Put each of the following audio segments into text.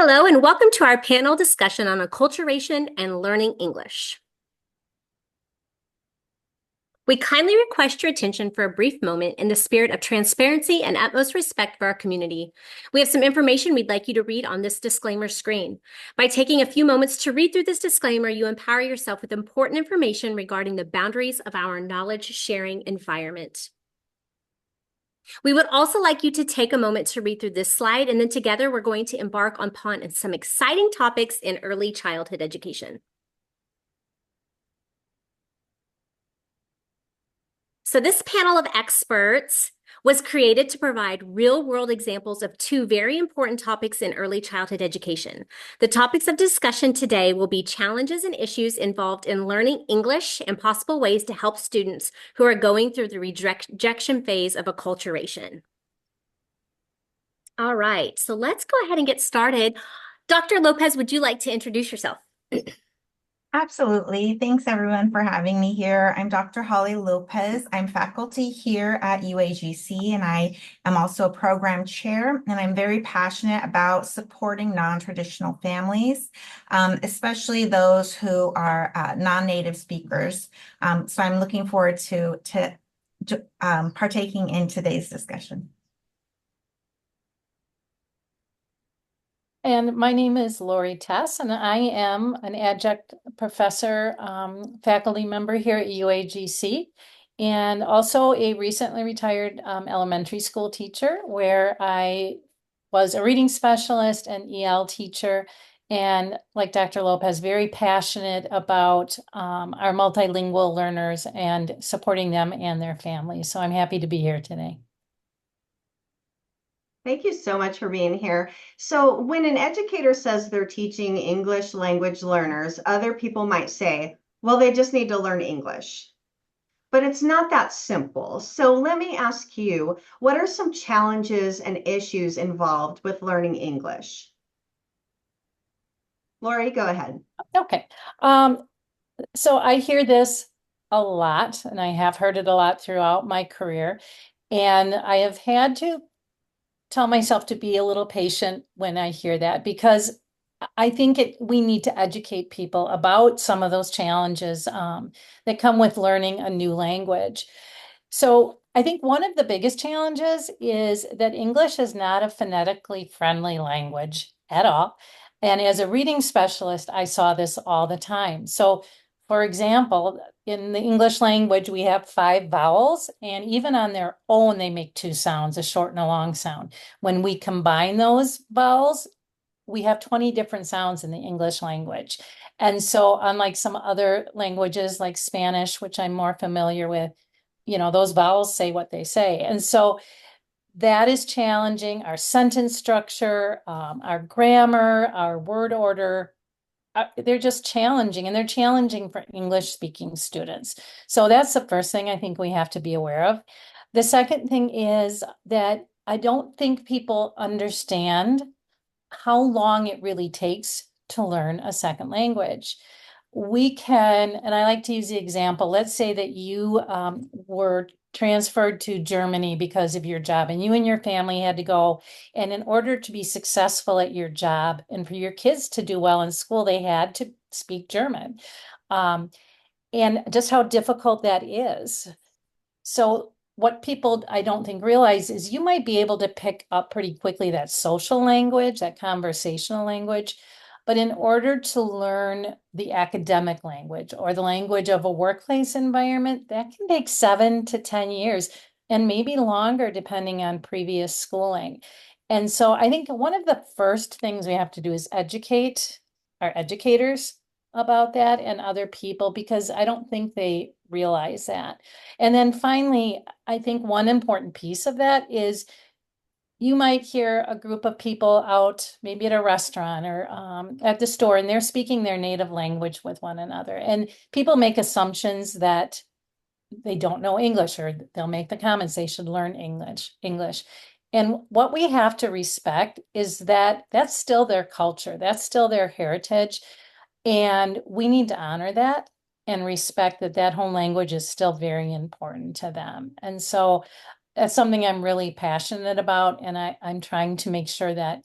Hello, and welcome to our panel discussion on acculturation and learning English. We kindly request your attention for a brief moment in the spirit of transparency and utmost respect for our community. We have some information we'd like you to read on this disclaimer screen. By taking a few moments to read through this disclaimer, you empower yourself with important information regarding the boundaries of our knowledge-sharing environment. We would also like you to take a moment to read through this slide, and then together we're going to embark upon some exciting topics in early childhood education. So this panel of experts was created to provide real-world examples of two very important topics in early childhood education. The topics of discussion today will be challenges and issues involved in learning English and possible ways to help students who are going through the rejection phase of acculturation. All right, so let's go ahead and get started. Dr. Lopez, would you like to introduce yourself? Absolutely. Thanks everyone for having me here. I'm Dr. Holly Lopez. I'm faculty here at UAGC, and I am also a program chair, and I'm very passionate about supporting non-traditional families, especially those who are non-native speakers. So I'm looking forward to partaking in today's discussion. And my name is Lori Tess, and I am an adjunct professor, faculty member here at UAGC, and also a recently retired elementary school teacher where I was a reading specialist and EL teacher. And like Dr. Lopez, very passionate about our multilingual learners and supporting them and their families. So I'm happy to be here today. Thank you so much for being here. So when an educator says they're teaching English language learners, other people might say, well, they just need to learn English. But it's not that simple. So let me ask you, what are some challenges and issues involved with learning English? Lori, go ahead. Okay. So I hear this a lot, and I have heard it a lot throughout my career. And I have had to tell myself to be a little patient when I hear that, because I think we need to educate people about some of those challenges that come with learning a new language. So I think one of the biggest challenges is that English is not a phonetically friendly language at all. And as a reading specialist, I saw this all the time. So for example, in the English language, we have 5 vowels, and even on their own, they make 2 sounds, a short and a long sound. When we combine those vowels, we have 20 different sounds in the English language. And so unlike some other languages like Spanish, which I'm more familiar with, those vowels say what they say. And so that is challenging our sentence structure, our grammar, our word order. They're just challenging, and they're challenging for English speaking students. So that's the first thing I think we have to be aware of. The second thing is that I don't think people understand how long it really takes to learn a second language. We can, and I like to use the example, let's say that you were transferred to Germany because of your job, and you and your family had to go. And in order to be successful at your job and for your kids to do well in school, they had to speak German. And just how difficult that is. So what people I don't think realize is you might be able to pick up pretty quickly that social language, that conversational language. But in order to learn the academic language or the language of a workplace environment, that can take 7 to 10 years and maybe longer depending on previous schooling. And so I think one of the first things we have to do is educate our educators about that and other people, because I don't think they realize that. And then finally, I think one important piece of that is you might hear a group of people out, maybe at a restaurant or at the store, and they're speaking their native language with one another. And people make assumptions that they don't know English, or they'll make the comments they should learn English. And what we have to respect is that that's still their culture, that's still their heritage. And we need to honor that and respect that that home language is still very important to them. And so that's something I'm really passionate about. And I'm trying to make sure that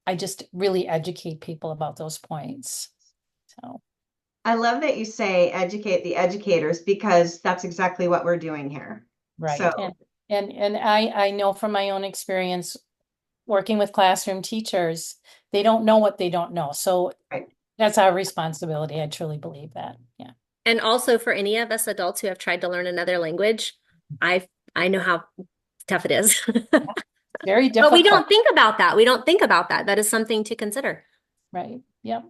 I just really educate people about those points. So, I love that you say educate the educators because that's exactly what we're doing here. right. So And I know from my own experience working with classroom teachers, they don't know what they don't know. So right. that's our responsibility. I truly believe that. Yeah. And also for any of us adults who have tried to learn another language, I I know how tough it is. Very But we difficult. don't think about that. We don't think about that. That is something to consider. Right. Yep.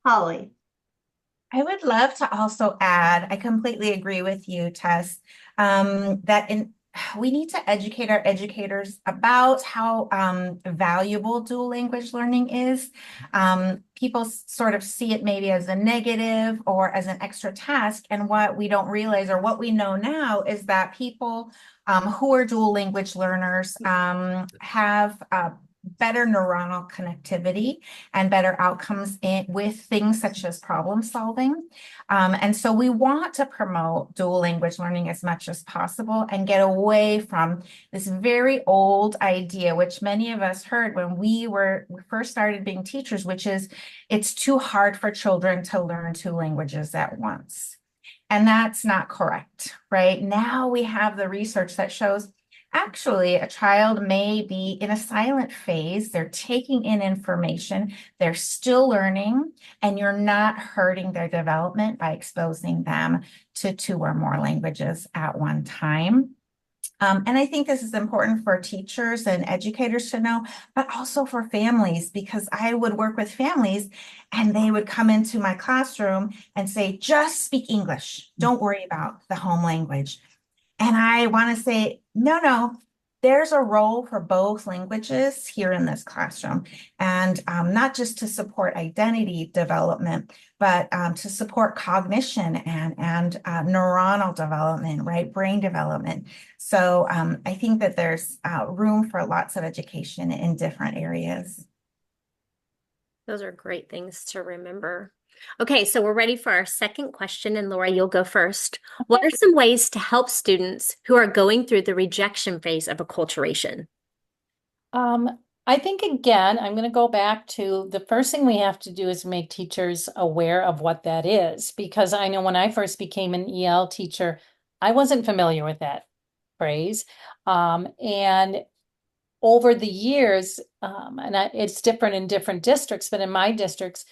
Holly. I would love to also add, I completely agree with you, Tess, that we need to educate our educators about how valuable dual language learning is. People sort of see it maybe as a negative or as an extra task. And what we don't realize or what we know now is that people who are dual language learners have better neuronal connectivity and better outcomes with things such as problem solving. And so we want to promote dual language learning as much as possible and get away from this very old idea, which many of us heard when we first started being teachers, which is it's too hard for children to learn two languages at once. And that's not correct, right? Now we have the research that shows actually, a child may be in a silent phase. They're taking in information. They're still learning, and you're not hurting their development by exposing them to two or more languages at one time. And I think this is important for teachers and educators to know, but also for families, because I would work with families and they would come into my classroom and say, just speak English. Don't worry about the home language. And I want to say, no, there's a role for both languages here in this classroom. And not just to support identity development, but to support cognition and neuronal development, right? Brain development. So I think that there's room for lots of education in different areas. Those are great things to remember. Okay, so we're ready for our second question, and Laura, you'll go first. What are some ways to help students who are going through the rejection phase of acculturation? I think again, I'm going to go back to the first thing we have to do is make teachers aware of what that is, because I know when I first became an EL teacher, I wasn't familiar with that phrase. And over the years, it's different in different districts, but in my district,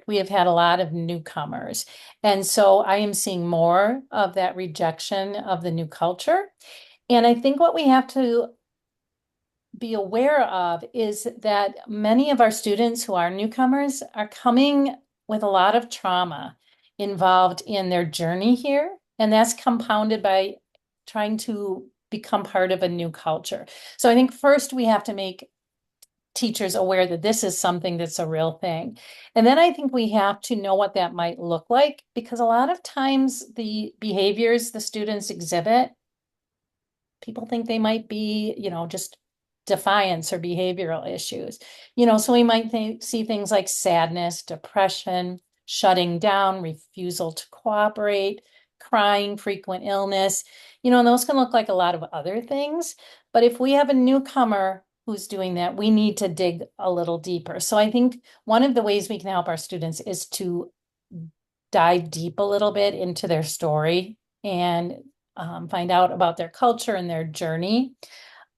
we have had a lot of newcomers. And so I am seeing more of that rejection of the new culture. And I think what we have to be aware of is that many of our students who are newcomers are coming with a lot of trauma involved in their journey here. And that's compounded by trying to become part of a new culture. So I think first we have to make teachers aware that this is something that's a real thing. And then I think we have to know what that might look like, because a lot of times the behaviors the students exhibit, people think they might be, just defiance or behavioral issues. So we might see things like sadness, depression, shutting down, refusal to cooperate, crying, frequent illness, and those can look like a lot of other things. But if we have a newcomer who's doing that, we need to dig a little deeper. So I think one of the ways we can help our students is to dive deep a little bit into their story and find out about their culture and their journey.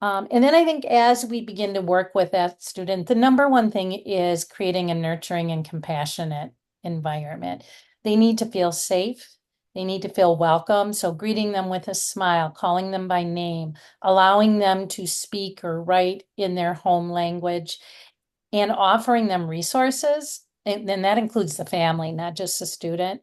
And then I think as we begin to work with that student, the number one thing is creating a nurturing and compassionate environment. They need to feel safe. They need to feel welcome. So greeting them with a smile, calling them by name, allowing them to speak or write in their home language, and offering them resources. And then that includes the family, not just the student.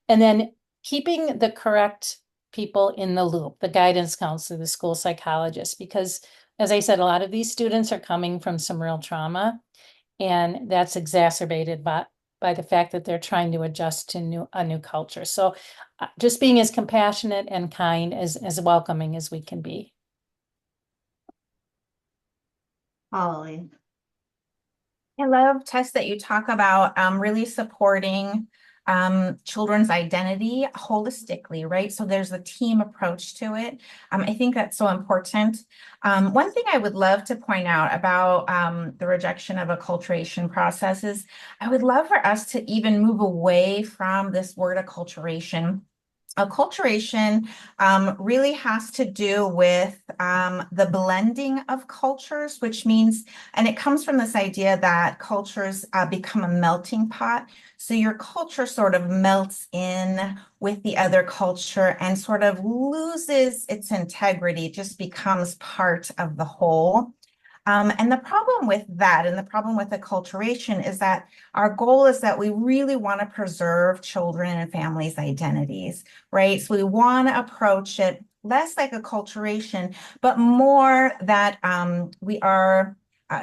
And then keeping the correct people in the loop, the guidance counselor, the school psychologist, because as I said, a lot of these students are coming from some real trauma, and that's exacerbated by the fact that they're trying to adjust to a new culture. So just being as compassionate and kind, as welcoming as we can be. Holly. I love, Tess, that you talk about really supporting children's identity holistically, right? So there's a team approach to it. I think that's so important. One thing I would love to point out about the rejection of acculturation process is I would love for us to even move away from this word acculturation. Acculturation really has to do with the blending of cultures, which means, and it comes from this idea that cultures become a melting pot. So your culture sort of melts in with the other culture and sort of loses its integrity, just becomes part of the whole. And the problem with that and the problem with acculturation is that our goal is that we really want to preserve children and families' identities, right? So we want to approach it less like acculturation, but more that we are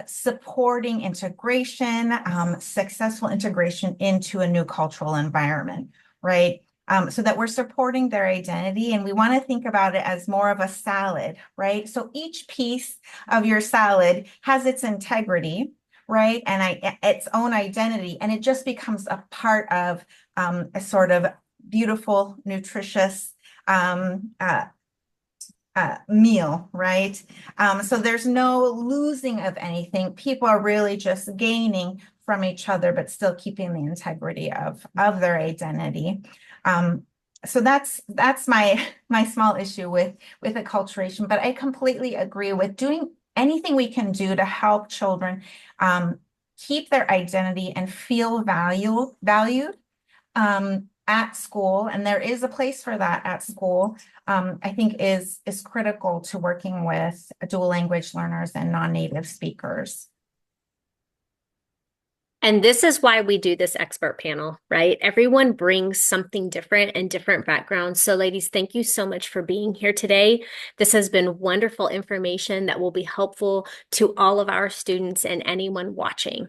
supporting integration, successful integration into a new cultural environment, right? So that we're supporting their identity, and we want to think about it as more of a salad, right? So each piece of your salad has its integrity, right? And its own identity, and it just becomes a part of a sort of beautiful, nutritious meal, right? So there's no losing of anything. People are really just gaining from each other, but still keeping the integrity of their identity. So that's my small issue with acculturation, but I completely agree with doing anything we can do to help children keep their identity and feel valued at school, and there is a place for that at school. I think is critical to working with dual language learners and non-native speakers. And this is why we do this expert panel, right? Everyone brings something different and different backgrounds. So ladies, thank you so much for being here today. This has been wonderful information that will be helpful to all of our students and anyone watching.